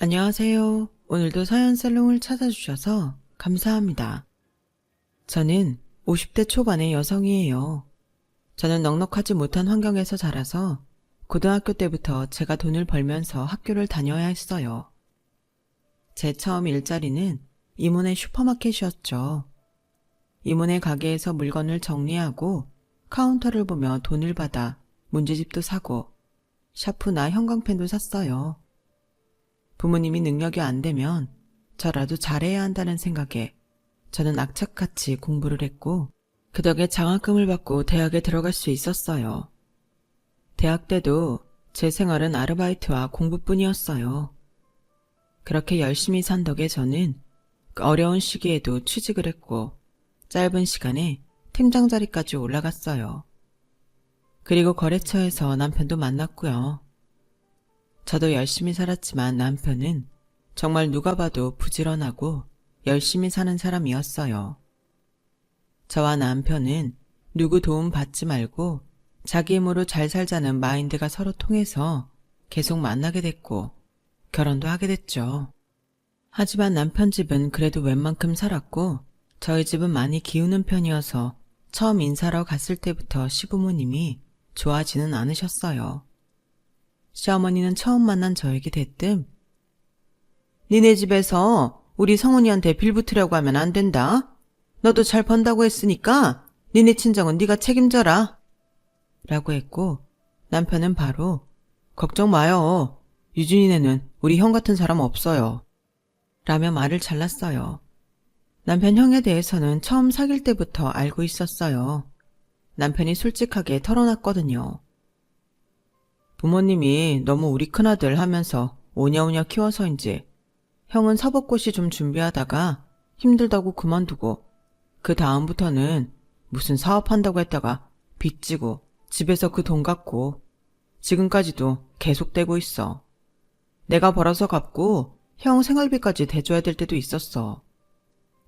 안녕하세요. 오늘도 서연살롱을 찾아주셔서 감사합니다. 저는 50대 초반의 여성이에요. 저는 넉넉하지 못한 환경에서 자라서 고등학교 때부터 제가 돈을 벌면서 학교를 다녀야 했어요. 제 처음 일자리는 이모네 슈퍼마켓이었죠. 이모네 가게에서 물건을 정리하고 카운터를 보며 돈을 받아 문제집도 사고 샤프나 형광펜도 샀어요. 부모님이 능력이 안 되면 저라도 잘해야 한다는 생각에 저는 악착같이 공부를 했고 그 덕에 장학금을 받고 대학에 들어갈 수 있었어요. 대학 때도 제 생활은 아르바이트와 공부뿐이었어요. 그렇게 열심히 산 덕에 저는 그 어려운 시기에도 취직을 했고 짧은 시간에 팀장 자리까지 올라갔어요. 그리고 거래처에서 남편도 만났고요. 저도 열심히 살았지만 남편은 정말 누가 봐도 부지런하고 열심히 사는 사람이었어요. 저와 남편은 누구 도움 받지 말고 자기 힘으로 잘 살자는 마인드가 서로 통해서 계속 만나게 됐고 결혼도 하게 됐죠. 하지만 남편 집은 그래도 웬만큼 살았고 저희 집은 많이 기우는 편이어서 처음 인사하러 갔을 때부터 시부모님이 좋아하지는 않으셨어요. 시어머니는 처음 만난 저에게 대뜸 니네 집에서 우리 성훈이한테 빌붙으려고 하면 안 된다. 너도 잘 번다고 했으니까 니네 친정은 네가 책임져라. 라고 했고 남편은 바로 걱정 마요. 유진이네는 우리 형 같은 사람 없어요. 라며 말을 잘랐어요. 남편 형에 대해서는 처음 사귈 때부터 알고 있었어요. 남편이 솔직하게 털어놨거든요. 부모님이 너무 우리 큰아들 하면서 오냐오냐 키워서인지 형은 사법고시 좀 준비하다가 힘들다고 그만두고 그 다음부터는 무슨 사업한다고 했다가 빚지고 집에서 그 돈 갚고 지금까지도 계속되고 있어. 내가 벌어서 갚고 형 생활비까지 대줘야 될 때도 있었어.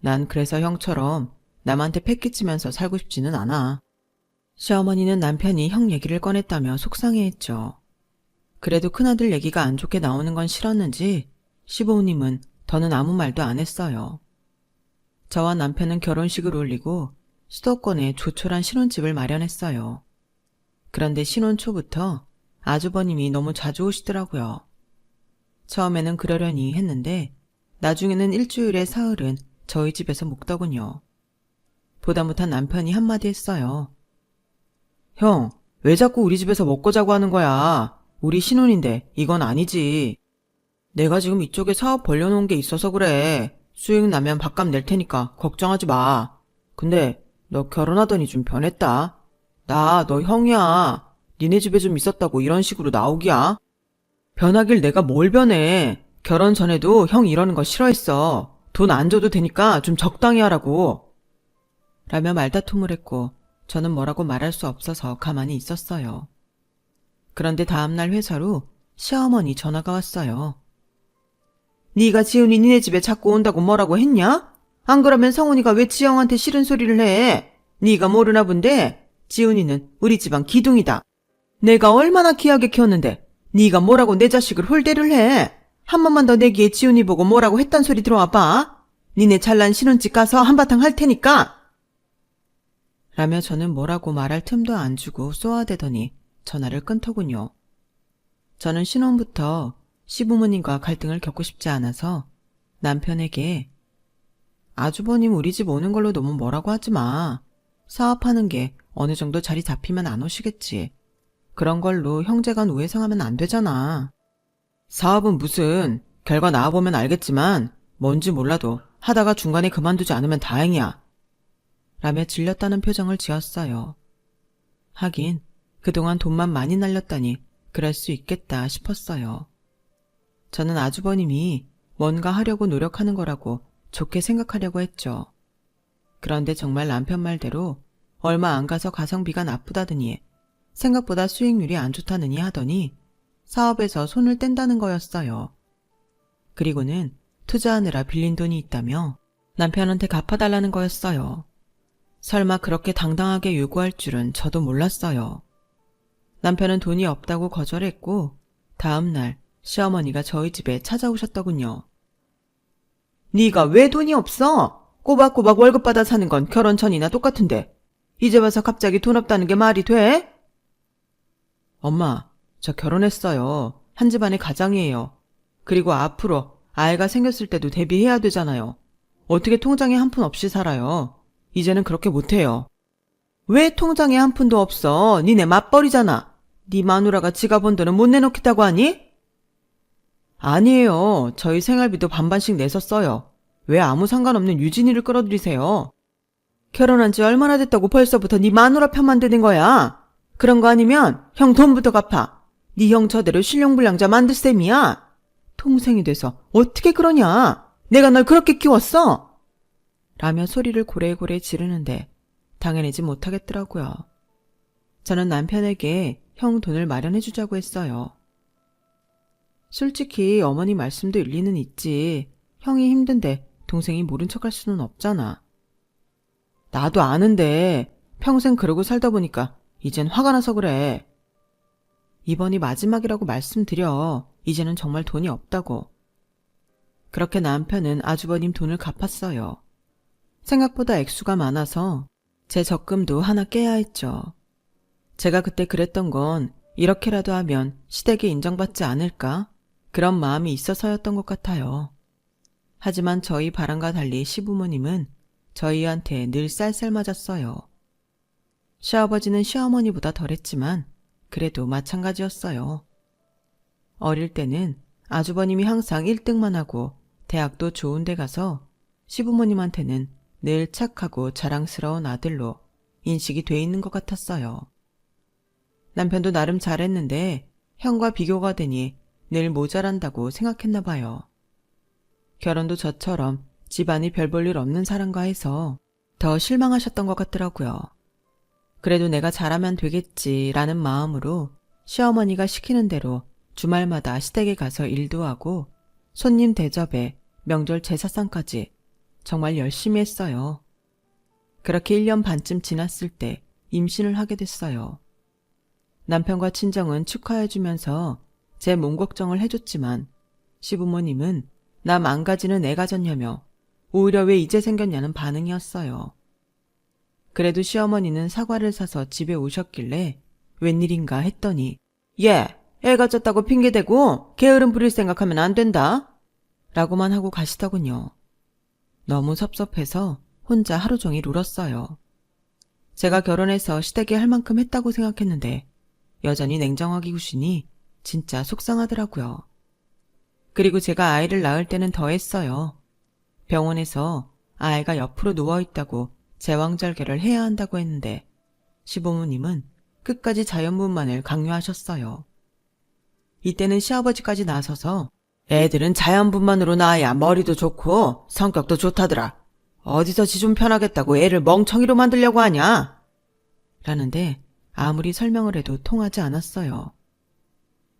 난 그래서 형처럼 남한테 패기치면서 살고 싶지는 않아. 시어머니는 남편이 형 얘기를 꺼냈다며 속상해했죠. 그래도 큰아들 얘기가 안 좋게 나오는 건 싫었는지 시부모님은 더는 아무 말도 안 했어요. 저와 남편은 결혼식을 올리고 수도권에 조촐한 신혼집을 마련했어요. 그런데 신혼 초부터 아주버님이 너무 자주 오시더라고요. 처음에는 그러려니 했는데 나중에는 일주일에 사흘은 저희 집에서 묵더군요. 보다 못한 남편이 한마디 했어요. 형, 왜 자꾸 우리 집에서 먹고 자고 하는 거야? 우리 신혼인데 이건 아니지. 내가 지금 이쪽에 사업 벌려놓은 게 있어서 그래. 수익 나면 밥값 낼 테니까 걱정하지 마. 근데 너 결혼하더니 좀 변했다. 나 너 형이야. 니네 집에 좀 있었다고 이런 식으로 나오기야? 변하길 내가 뭘 변해. 결혼 전에도 형 이러는 거 싫어했어. 돈 안 줘도 되니까 좀 적당히 하라고. 라며 말다툼을 했고 저는 뭐라고 말할 수 없어서 가만히 있었어요. 그런데 다음날 회사로 시어머니 전화가 왔어요. 네가 지훈이 니네 집에 자꾸 온다고 뭐라고 했냐? 안 그러면 성훈이가 왜 지영한테 싫은 소리를 해? 네가 모르나 본데 지훈이는 우리 집안 기둥이다. 내가 얼마나 귀하게 키웠는데 네가 뭐라고 내 자식을 홀대를 해? 한 번만 더 내기에 지훈이 보고 뭐라고 했단 소리 들어와 봐. 니네 잘난 신혼집 가서 한바탕 할 테니까. 라며 저는 뭐라고 말할 틈도 안 주고 쏘아대더니 전화를 끊더군요. 저는 신혼부터 시부모님과 갈등을 겪고 싶지 않아서 남편에게 아주버님 우리 집 오는 걸로 너무 뭐라고 하지 마. 사업하는 게 어느 정도 자리 잡히면 안 오시겠지. 그런 걸로 형제간 우애상하면 안 되잖아. 사업은 무슨 결과 나와보면 알겠지만 뭔지 몰라도 하다가 중간에 그만두지 않으면 다행이야. 라며 질렸다는 표정을 지었어요. 하긴 그동안 돈만 많이 날렸다니 그럴 수 있겠다 싶었어요. 저는 아주버님이 뭔가 하려고 노력하는 거라고 좋게 생각하려고 했죠. 그런데 정말 남편 말대로 얼마 안 가서 가성비가 나쁘다더니 생각보다 수익률이 안 좋다느니 하더니 사업에서 손을 뗀다는 거였어요. 그리고는 투자하느라 빌린 돈이 있다며 남편한테 갚아달라는 거였어요. 설마 그렇게 당당하게 요구할 줄은 저도 몰랐어요. 남편은 돈이 없다고 거절했고 다음 날 시어머니가 저희 집에 찾아오셨더군요. 네가 왜 돈이 없어? 꼬박꼬박 월급 받아 사는 건 결혼 전이나 똑같은데 이제 와서 갑자기 돈 없다는 게 말이 돼? 엄마, 저 결혼했어요. 한 집안의 가장이에요. 그리고 앞으로 아이가 생겼을 때도 대비해야 되잖아요. 어떻게 통장에 한 푼 없이 살아요? 이제는 그렇게 못해요. 왜 통장에 한 푼도 없어? 니네 맞벌이잖아. 네 마누라가 지가 번 돈은 못 내놓겠다고 하니? 아니에요. 저희 생활비도 반반씩 내서 써요. 왜 아무 상관없는 유진이를 끌어들이세요? 결혼한 지 얼마나 됐다고 벌써부터 네 마누라 편만 드는 거야? 그런 거 아니면 형 돈부터 갚아. 네 형 저대로 실용불량자 만들 셈이야. 동생이 돼서 어떻게 그러냐? 내가 널 그렇게 키웠어? 라며 소리를 고래고래 지르는데 당해내지 못하겠더라고요. 저는 남편에게 형 돈을 마련해주자고 했어요. 솔직히 어머니 말씀도 일리는 있지. 형이 힘든데 동생이 모른 척할 수는 없잖아. 나도 아는데 평생 그러고 살다 보니까 이젠 화가 나서 그래. 이번이 마지막이라고 말씀드려. 이제는 정말 돈이 없다고. 그렇게 남편은 아주버님 돈을 갚았어요. 생각보다 액수가 많아서 제 적금도 하나 깨야 했죠. 제가 그때 그랬던 건 이렇게라도 하면 시댁에 인정받지 않을까? 그런 마음이 있어서였던 것 같아요. 하지만 저희 바람과 달리 시부모님은 저희한테 늘 쌀쌀 맞았어요. 시아버지는 시어머니보다 덜했지만 그래도 마찬가지였어요. 어릴 때는 아주버님이 항상 1등만 하고 대학도 좋은 데 가서 시부모님한테는 늘 착하고 자랑스러운 아들로 인식이 돼 있는 것 같았어요. 남편도 나름 잘했는데 형과 비교가 되니 늘 모자란다고 생각했나 봐요. 결혼도 저처럼 집안이 별 볼 일 없는 사람과 해서 더 실망하셨던 것 같더라고요. 그래도 내가 잘하면 되겠지라는 마음으로 시어머니가 시키는 대로 주말마다 시댁에 가서 일도 하고 손님 대접에 명절 제사상까지 정말 열심히 했어요. 그렇게 1년 반쯤 지났을 때 임신을 하게 됐어요. 남편과 친정은 축하해주면서 제 몸 걱정을 해줬지만 시부모님은 나 망가지는 애가 졌냐며 오히려 왜 이제 생겼냐는 반응이었어요. 그래도 시어머니는 사과를 사서 집에 오셨길래 웬일인가 했더니 얘, 애가 졌다고 핑계대고 게으름 부릴 생각하면 안 된다 라고만 하고 가시더군요. 너무 섭섭해서 혼자 하루 종일 울었어요. 제가 결혼해서 시댁에 할 만큼 했다고 생각했는데 여전히 냉정하게 구시니 진짜 속상하더라고요. 그리고 제가 아이를 낳을 때는 더 했어요. 병원에서 아이가 옆으로 누워있다고 제왕절개를 해야 한다고 했는데 시부모님은 끝까지 자연분만을 강요하셨어요. 이때는 시아버지까지 나서서 애들은 자연분만으로 낳아야 머리도 좋고 성격도 좋다더라. 어디서 지 좀 편하겠다고 애를 멍청이로 만들려고 하냐? 라는데 아무리 설명을 해도 통하지 않았어요.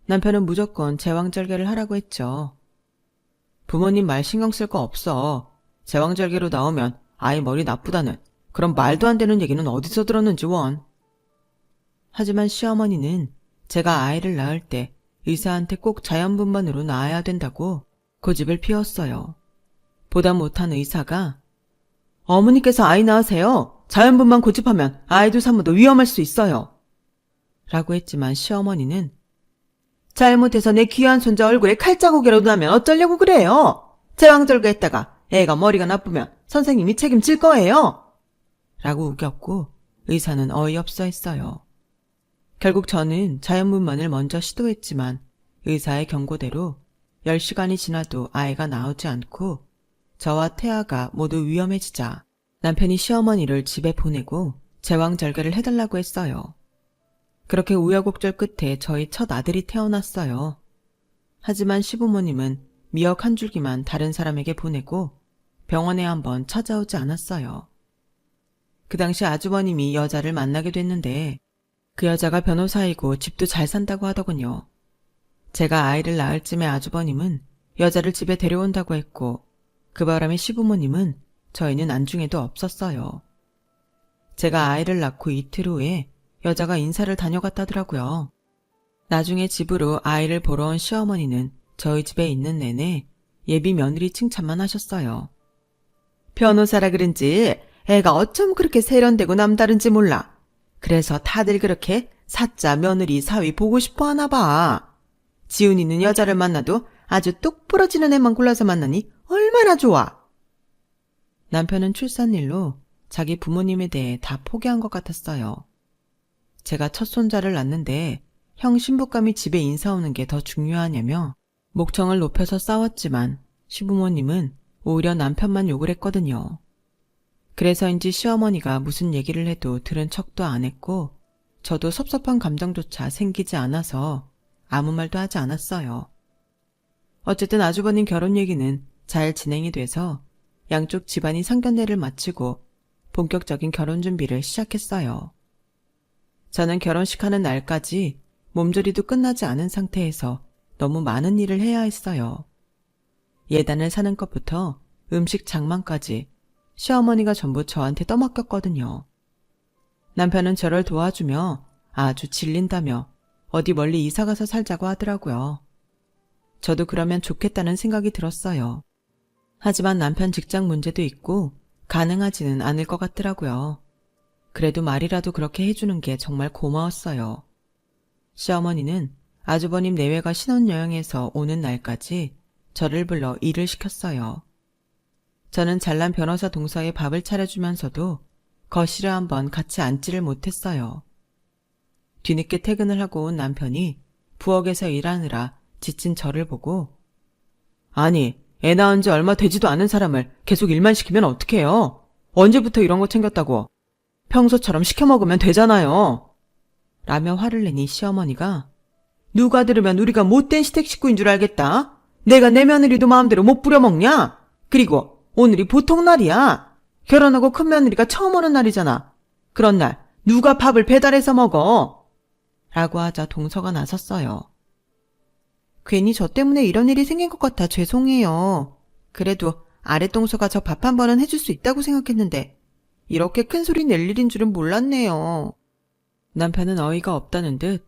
남편은 무조건 제왕절개를 하라고 했죠. 부모님 말 신경 쓸 거 없어. 제왕절개로 나오면 아이 머리 나쁘다는 그런 말도 안 되는 얘기는 어디서 들었는지 원. 하지만 시어머니는 제가 아이를 낳을 때 의사한테 꼭 자연분만으로 낳아야 된다고 고집을 피웠어요. 보다 못한 의사가 어머니께서 아이 낳으세요. 자연분만 고집하면 아이도 산모도 위험할 수 있어요. 라고 했지만 시어머니는 잘못해서 내 귀한 손자 얼굴에 칼자국이라도 나면 어쩌려고 그래요. 제왕절개 했다가 애가 머리가 나쁘면 선생님이 책임질 거예요. 라고 우겼고 의사는 어이없어 했어요. 결국 저는 자연분만을 먼저 시도했지만 의사의 경고대로 10시간이 지나도 아이가 나오지 않고 저와 태아가 모두 위험해지자 남편이 시어머니를 집에 보내고 제왕절개를 해달라고 했어요. 그렇게 우여곡절 끝에 저희 첫 아들이 태어났어요. 하지만 시부모님은 미역 한 줄기만 다른 사람에게 보내고 병원에 한번 찾아오지 않았어요. 그 당시 아주버님이 여자를 만나게 됐는데 그 여자가 변호사이고 집도 잘 산다고 하더군요. 제가 아이를 낳을 쯤에 아주버님은 여자를 집에 데려온다고 했고 그 바람에 시부모님은 저희는 안중에도 없었어요. 제가 아이를 낳고 이틀 후에 여자가 인사를 다녀갔다더라고요. 나중에 집으로 아이를 보러 온 시어머니는 저희 집에 있는 내내 예비 며느리 칭찬만 하셨어요. 변호사라 그런지 애가 어쩜 그렇게 세련되고 남다른지 몰라. 그래서 다들 그렇게 사짜 며느리 사위 보고 싶어 하나 봐. 지훈이는 여자를 만나도 아주 똑 부러지는 애만 골라서 만나니 얼마나 좋아. 남편은 출산일로 자기 부모님에 대해 다 포기한 것 같았어요. 제가 첫 손자를 낳는데 형 신부감이 집에 인사 오는 게 더 중요하냐며 목청을 높여서 싸웠지만 시부모님은 오히려 남편만 욕을 했거든요. 그래서인지 시어머니가 무슨 얘기를 해도 들은 척도 안 했고 저도 섭섭한 감정조차 생기지 않아서 아무 말도 하지 않았어요. 어쨌든 아주버님 결혼 얘기는 잘 진행이 돼서 양쪽 집안이 상견례를 마치고 본격적인 결혼 준비를 시작했어요. 저는 결혼식 하는 날까지 몸조리도 끝나지 않은 상태에서 너무 많은 일을 해야 했어요. 예단을 사는 것부터 음식 장만까지 시어머니가 전부 저한테 떠맡겼거든요. 남편은 저를 도와주며 아주 질린다며 어디 멀리 이사가서 살자고 하더라고요. 저도 그러면 좋겠다는 생각이 들었어요. 하지만 남편 직장 문제도 있고 가능하지는 않을 것 같더라고요. 그래도 말이라도 그렇게 해주는 게 정말 고마웠어요. 시어머니는 아주버님 내외가 신혼여행에서 오는 날까지 저를 불러 일을 시켰어요. 저는 잘난 변호사 동서에 밥을 차려주면서도 거실에 한번 같이 앉지를 못했어요. 뒤늦게 퇴근을 하고 온 남편이 부엌에서 일하느라 지친 저를 보고 아니, 애 낳은 지 얼마 되지도 않은 사람을 계속 일만 시키면 어떡해요? 언제부터 이런 거 챙겼다고? 평소처럼 시켜 먹으면 되잖아요. 라며 화를 내니 시어머니가 누가 들으면 우리가 못된 시댁 식구인 줄 알겠다. 내가 내 며느리도 마음대로 못 부려먹냐? 그리고 오늘이 보통 날이야. 결혼하고 큰 며느리가 처음 오는 날이잖아. 그런 날 누가 밥을 배달해서 먹어? 라고 하자 동서가 나섰어요. 괜히 저 때문에 이런 일이 생긴 것 같아 죄송해요. 그래도 아랫동서가 저 밥 한 번은 해줄 수 있다고 생각했는데 이렇게 큰 소리 낼 일인 줄은 몰랐네요. 남편은 어이가 없다는 듯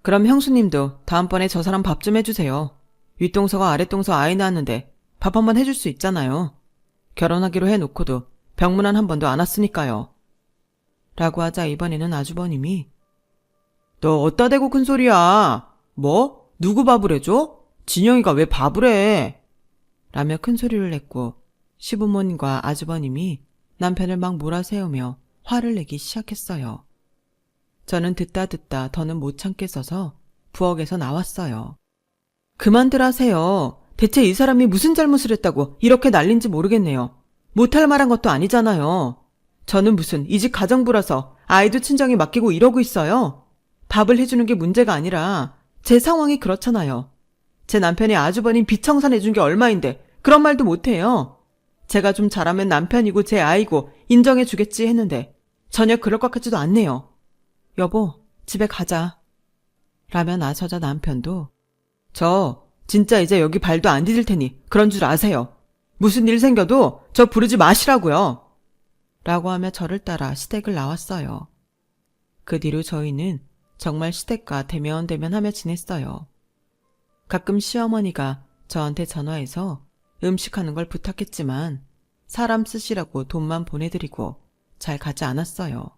그럼 형수님도 다음번에 저 사람 밥 좀 해주세요. 윗동서가 아랫동서 아이 낳았는데 밥 한 번 해줄 수 있잖아요. 결혼하기로 해놓고도 병문안 한 번도 안 왔으니까요. 라고 하자 이번에는 아주버님이 너 어따 대고 큰 소리야. 뭐? 누구 밥을 해줘? 진영이가 왜 밥을 해? 라며 큰 소리를 냈고 시부모님과 아주버님이 남편을 막 몰아세우며 화를 내기 시작했어요. 저는 듣다 더는 못 참겠어서 부엌에서 나왔어요. 그만들 하세요. 대체 이 사람이 무슨 잘못을 했다고 이렇게 난린지 모르겠네요. 못할 말한 것도 아니잖아요. 저는 무슨 이 집 가정부라서 아이도 친정에 맡기고 이러고 있어요. 밥을 해주는 게 문제가 아니라 제 상황이 그렇잖아요. 제 남편이 아주버님 빚 청산해준 게 얼마인데 그런 말도 못해요. 제가 좀 잘하면 남편이고 제 아이고 인정해주겠지 했는데 전혀 그럴 것 같지도 않네요. 여보, 집에 가자. 라며 나서자 남편도 저 진짜 이제 여기 발도 안 디딜 테니 그런 줄 아세요. 무슨 일 생겨도 저 부르지 마시라고요. 라고 하며 저를 따라 시댁을 나왔어요. 그 뒤로 저희는 정말 시댁과 대면대면하며 지냈어요. 가끔 시어머니가 저한테 전화해서 음식하는 걸 부탁했지만 사람 쓰시라고 돈만 보내드리고 잘 가지 않았어요.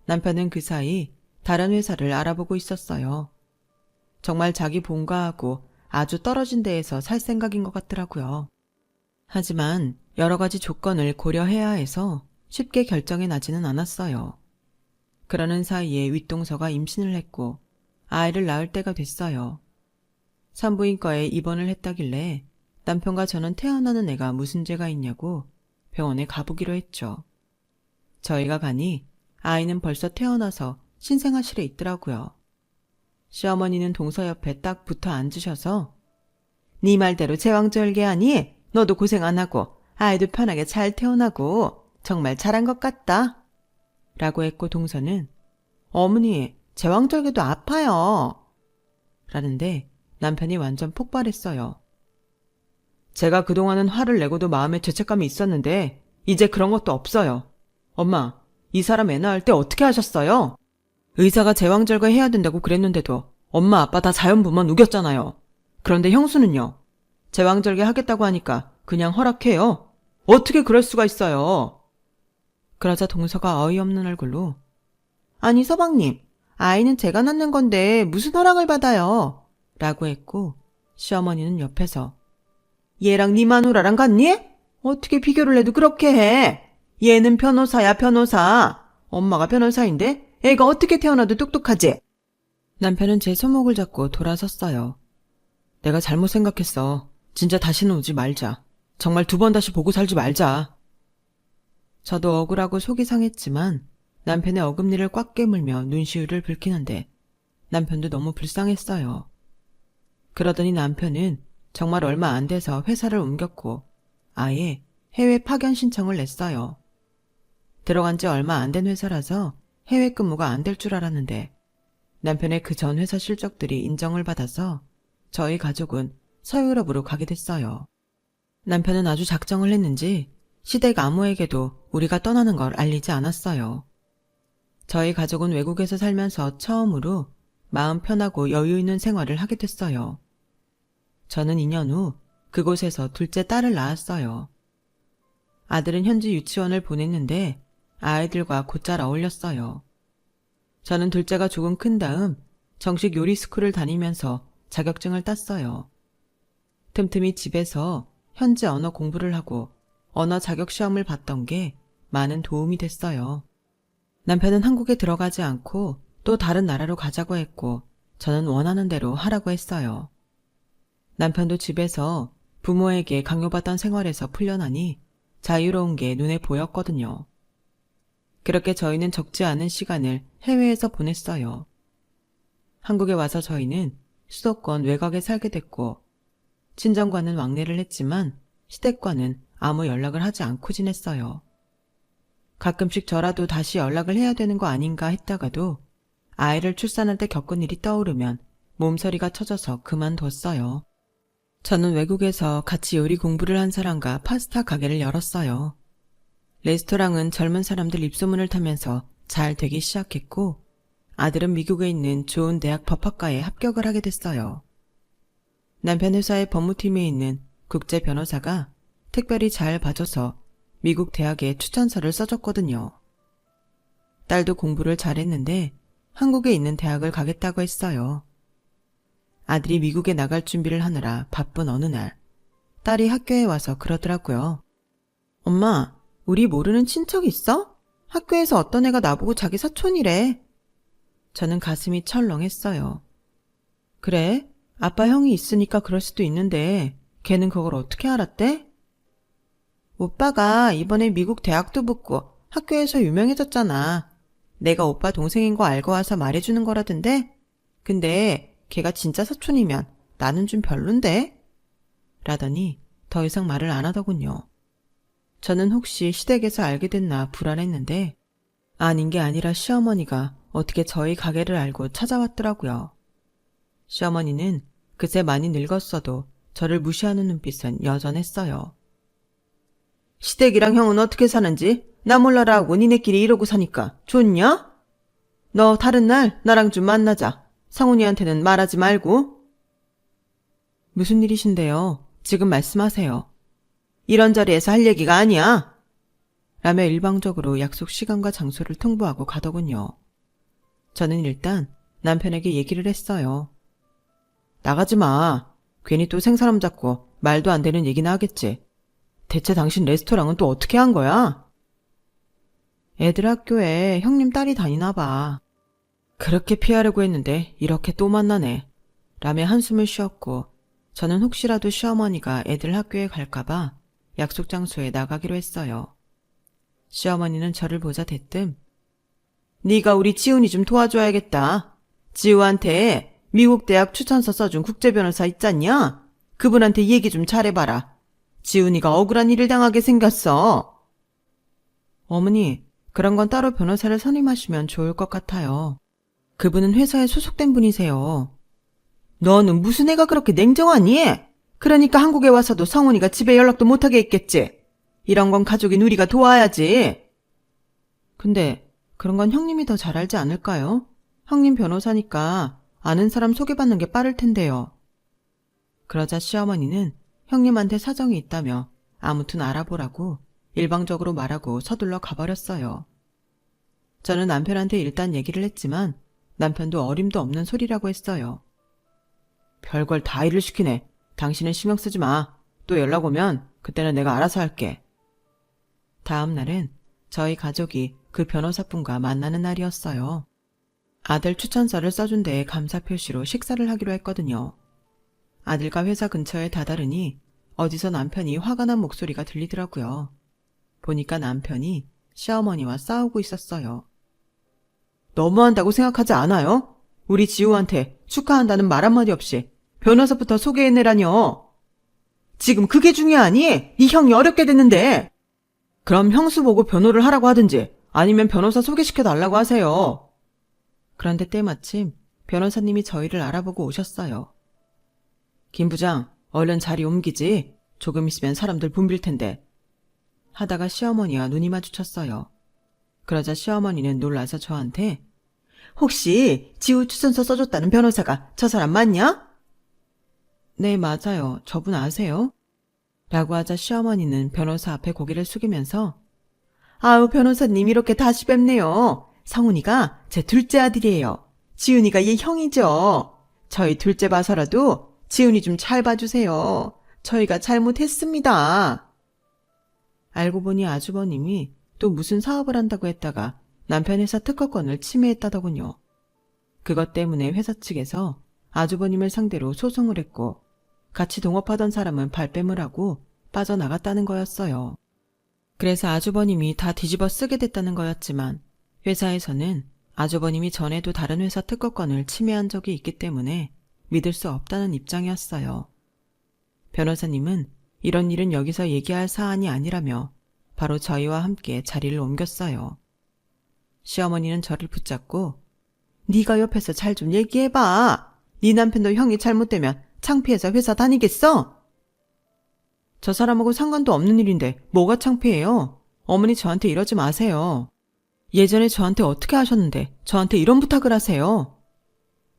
남편은 그 사이 다른 회사를 알아보고 있었어요. 정말 자기 본가하고 아주 떨어진 데에서 살 생각인 것 같더라고요. 하지만 여러 가지 조건을 고려해야 해서 쉽게 결정이 나지는 않았어요. 그러는 사이에 윗동서가 임신을 했고 아이를 낳을 때가 됐어요. 산부인과에 입원을 했다길래 남편과 저는 태어나는 애가 무슨 죄가 있냐고 병원에 가보기로 했죠. 저희가 가니 아이는 벌써 태어나서 신생아실에 있더라고요. 시어머니는 동서 옆에 딱 붙어 앉으셔서 네 말대로 제왕절개하니 너도 고생 안 하고 아이도 편하게 잘 태어나고 정말 잘한 것 같다. 라고 했고 동서는 어머니 제왕절개도 아파요. 라는데 남편이 완전 폭발했어요. 제가 그동안은 화를 내고도 마음에 죄책감이 있었는데 이제 그런 것도 없어요. 엄마, 이 사람 애 낳을 때 어떻게 하셨어요? 의사가 제왕절개 해야 된다고 그랬는데도 엄마 아빠 다 자연부만 우겼잖아요. 그런데 형수는요. 제왕절개 하겠다고 하니까 그냥 허락해요. 어떻게 그럴 수가 있어요. 그러자 동서가 어이없는 얼굴로 아니 서방님, 아이는 제가 낳는 건데 무슨 허락을 받아요? 라고 했고 시어머니는 옆에서 얘랑 네 마누라랑 같니? 어떻게 비교를 해도 그렇게 해? 얘는 변호사야 변호사. 엄마가 변호사인데 애가 어떻게 태어나도 똑똑하지? 남편은 제 손목을 잡고 돌아섰어요. 내가 잘못 생각했어. 진짜 다시는 오지 말자. 정말 2번 다시 보고 살지 말자. 저도 억울하고 속이 상했지만 남편의 어금니를 꽉 깨물며 눈시울을 붉히는데 남편도 너무 불쌍했어요. 그러더니 남편은 정말 얼마 안 돼서 회사를 옮겼고 아예 해외 파견 신청을 냈어요. 들어간 지 얼마 안 된 회사라서 해외 근무가 안 될 줄 알았는데 남편의 그 전 회사 실적들이 인정을 받아서 저희 가족은 서유럽으로 가게 됐어요. 남편은 아주 작정을 했는지 시댁 아무에게도 우리가 떠나는 걸 알리지 않았어요. 저희 가족은 외국에서 살면서 처음으로 마음 편하고 여유 있는 생활을 하게 됐어요. 저는 2년 후 그곳에서 둘째 딸을 낳았어요. 아들은 현지 유치원을 보냈는데 아이들과 곧잘 어울렸어요. 저는 둘째가 조금 큰 다음 정식 요리 스쿨을 다니면서 자격증을 땄어요. 틈틈이 집에서 현지 언어 공부를 하고 언어 자격 시험을 봤던 게 많은 도움이 됐어요. 남편은 한국에 들어가지 않고 또 다른 나라로 가자고 했고 저는 원하는 대로 하라고 했어요. 남편도 집에서 부모에게 강요받던 생활에서 풀려나니 자유로운 게 눈에 보였거든요. 그렇게 저희는 적지 않은 시간을 해외에서 보냈어요. 한국에 와서 저희는 수도권 외곽에 살게 됐고 친정과는 왕래를 했지만 시댁과는 아무 연락을 하지 않고 지냈어요. 가끔씩 저라도 다시 연락을 해야 되는 거 아닌가 했다가도 아이를 출산할 때 겪은 일이 떠오르면 몸서리가 쳐져서 그만뒀어요. 저는 외국에서 같이 요리 공부를 한 사람과 파스타 가게를 열었어요. 레스토랑은 젊은 사람들 입소문을 타면서 잘 되기 시작했고 아들은 미국에 있는 좋은 대학 법학과에 합격을 하게 됐어요. 남편 회사의 법무팀에 있는 국제 변호사가 특별히 잘 봐줘서 미국 대학에 추천서를 써줬거든요. 딸도 공부를 잘했는데 한국에 있는 대학을 가겠다고 했어요. 아들이 미국에 나갈 준비를 하느라 바쁜 어느 날 딸이 학교에 와서 그러더라고요. 엄마, 우리 모르는 친척 있어? 학교에서 어떤 애가 나보고 자기 사촌이래. 저는 가슴이 철렁했어요. 그래? 아빠 형이 있으니까 그럴 수도 있는데 걔는 그걸 어떻게 알았대? 오빠가 이번에 미국 대학도 붙고 학교에서 유명해졌잖아. 내가 오빠 동생인 거 알고 와서 말해주는 거라던데? 근데 걔가 진짜 사촌이면 나는 좀 별론데? 라더니 더 이상 말을 안 하더군요. 저는 혹시 시댁에서 알게 됐나 불안했는데 아닌 게 아니라 시어머니가 어떻게 저희 가게를 알고 찾아왔더라고요. 시어머니는 그새 많이 늙었어도 저를 무시하는 눈빛은 여전했어요. 시댁이랑 형은 어떻게 사는지 나 몰라라 하고 니네끼리 이러고 사니까 좋냐? 너 다른 날 나랑 좀 만나자. 상훈이한테는 말하지 말고. 무슨 일이신데요? 지금 말씀하세요. 이런 자리에서 할 얘기가 아니야. 라며 일방적으로 약속 시간과 장소를 통보하고 가더군요. 저는 일단 남편에게 얘기를 했어요. 나가지 마. 괜히 또 생사람 잡고 말도 안 되는 얘기나 하겠지. 대체 당신 레스토랑은 또 어떻게 한 거야? 애들 학교에 형님 딸이 다니나 봐. 그렇게 피하려고 했는데 이렇게 또 만나네. 라며 한숨을 쉬었고 저는 혹시라도 시어머니가 애들 학교에 갈까봐 약속 장소에 나가기로 했어요. 시어머니는 저를 보자 대뜸 네가 우리 지훈이 좀 도와줘야겠다. 지우한테 미국 대학 추천서 써준 국제변호사 있잖냐? 그분한테 얘기 좀 잘해봐라. 지훈이가 억울한 일을 당하게 생겼어. 어머니, 그런 건 따로 변호사를 선임하시면 좋을 것 같아요. 그분은 회사에 소속된 분이세요. 너는 무슨 애가 그렇게 냉정하니? 그러니까 한국에 와서도 성훈이가 집에 연락도 못하게 했겠지. 이런 건 가족인 우리가 도와야지. 근데 그런 건 형님이 더 잘 알지 않을까요? 형님 변호사니까 아는 사람 소개받는 게 빠를 텐데요. 그러자 시어머니는 형님한테 사정이 있다며 아무튼 알아보라고 일방적으로 말하고 서둘러 가버렸어요. 저는 남편한테 일단 얘기를 했지만 남편도 어림도 없는 소리라고 했어요. 별걸 다 일을 시키네. 당신은 신경 쓰지 마. 또 연락 오면 그때는 내가 알아서 할게. 다음 날은 저희 가족이 그 변호사분과 만나는 날이었어요. 아들 추천서를 써준 데에 감사 표시로 식사를 하기로 했거든요. 아들과 회사 근처에 다다르니 어디서 남편이 화가 난 목소리가 들리더라고요. 보니까 남편이 시어머니와 싸우고 있었어요. 너무한다고 생각하지 않아요? 우리 지우한테 축하한다는 말 한마디 없이 변호사부터 소개해내라뇨. 지금 그게 중요하니? 이 형이 어렵게 됐는데. 그럼 형수 보고 변호를 하라고 하든지 아니면 변호사 소개시켜달라고 하세요. 그런데 때마침 변호사님이 저희를 알아보고 오셨어요. 김 부장, 얼른 자리 옮기지. 조금 있으면 사람들 붐빌 텐데. 하다가 시어머니와 눈이 마주쳤어요. 그러자 시어머니는 놀라서 저한테 혹시 지우 추천서 써줬다는 변호사가 저 사람 맞냐? 네, 맞아요. 저분 아세요? 라고 하자 시어머니는 변호사 앞에 고개를 숙이면서 아우, 변호사님 이렇게 다시 뵙네요. 성훈이가 제 둘째 아들이에요. 지훈이가 얘 형이죠. 저희 둘째 봐서라도 지훈이 좀 잘 봐주세요. 저희가 잘못했습니다. 알고 보니 아주버님이 또 무슨 사업을 한다고 했다가 남편 회사 특허권을 침해했다더군요. 그것 때문에 회사 측에서 아주버님을 상대로 소송을 했고 같이 동업하던 사람은 발뺌을 하고 빠져나갔다는 거였어요. 그래서 아주버님이 다 뒤집어 쓰게 됐다는 거였지만 회사에서는 아주버님이 전에도 다른 회사 특허권을 침해한 적이 있기 때문에 믿을 수 없다는 입장이었어요. 변호사님은 이런 일은 여기서 얘기할 사안이 아니라며 바로 저희와 함께 자리를 옮겼어요. 시어머니는 저를 붙잡고 네가 옆에서 잘 좀 얘기해봐. 네 남편도 형이 잘못되면 창피해서 회사 다니겠어? 저 사람하고 상관도 없는 일인데 뭐가 창피해요? 어머니 저한테 이러지 마세요. 예전에 저한테 어떻게 하셨는데 저한테 이런 부탁을 하세요?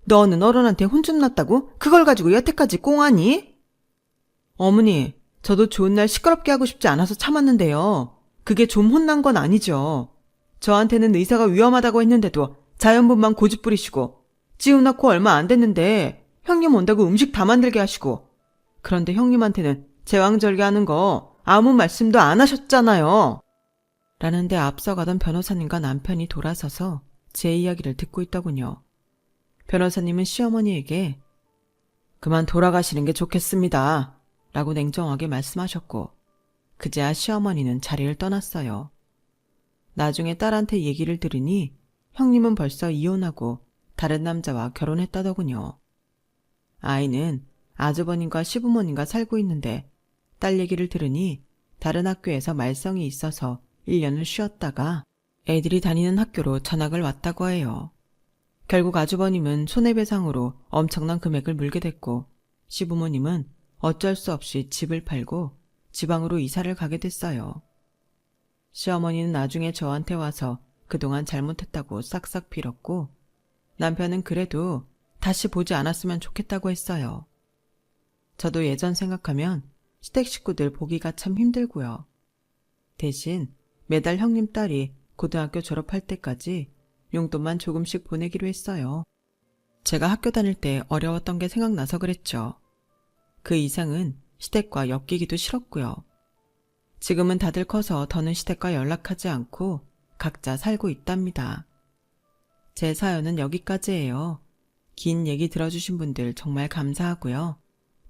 너는 어른한테 혼 좀 났다고? 그걸 가지고 여태까지 꽁하니? 어머니, 저도 좋은 날 시끄럽게 하고 싶지 않아서 참았는데요. 그게 좀 혼난 건 아니죠. 저한테는 의사가 위험하다고 했는데도 자연분만 고집 부리시고 지우 낳고 얼마 안 됐는데 형님 온다고 음식 다 만들게 하시고 그런데 형님한테는 제왕절개하는 거 아무 말씀도 안 하셨잖아요. 라는데 앞서가던 변호사님과 남편이 돌아서서 제 이야기를 듣고 있더군요. 변호사님은 시어머니에게 그만 돌아가시는 게 좋겠습니다. 라고 냉정하게 말씀하셨고 그제야 시어머니는 자리를 떠났어요. 나중에 딸한테 얘기를 들으니 형님은 벌써 이혼하고 다른 남자와 결혼했다더군요. 아이는 아주버님과 시부모님과 살고 있는데 딸 얘기를 들으니 다른 학교에서 말썽이 있어서 1년을 쉬었다가 애들이 다니는 학교로 전학을 왔다고 해요. 결국 아주버님은 손해배상으로 엄청난 금액을 물게 됐고 시부모님은 어쩔 수 없이 집을 팔고 지방으로 이사를 가게 됐어요. 시어머니는 나중에 저한테 와서 그동안 잘못했다고 싹싹 빌었고 남편은 그래도 다시 보지 않았으면 좋겠다고 했어요. 저도 예전 생각하면 시댁 식구들 보기가 참 힘들고요. 대신 매달 형님 딸이 고등학교 졸업할 때까지 용돈만 조금씩 보내기로 했어요. 제가 학교 다닐 때 어려웠던 게 생각나서 그랬죠. 그 이상은 시댁과 엮이기도 싫었고요. 지금은 다들 커서 더는 시댁과 연락하지 않고 각자 살고 있답니다. 제 사연은 여기까지예요. 긴 얘기 들어주신 분들 정말 감사하고요.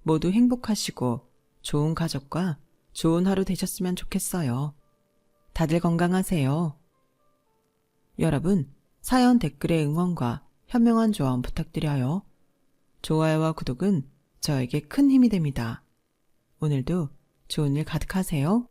모두 행복하시고 좋은 가족과 좋은 하루 되셨으면 좋겠어요. 다들 건강하세요. 여러분, 사연 댓글에 응원과 현명한 조언 부탁드려요. 좋아요와 구독은 저에게 큰 힘이 됩니다. 오늘도 좋은 일 가득하세요.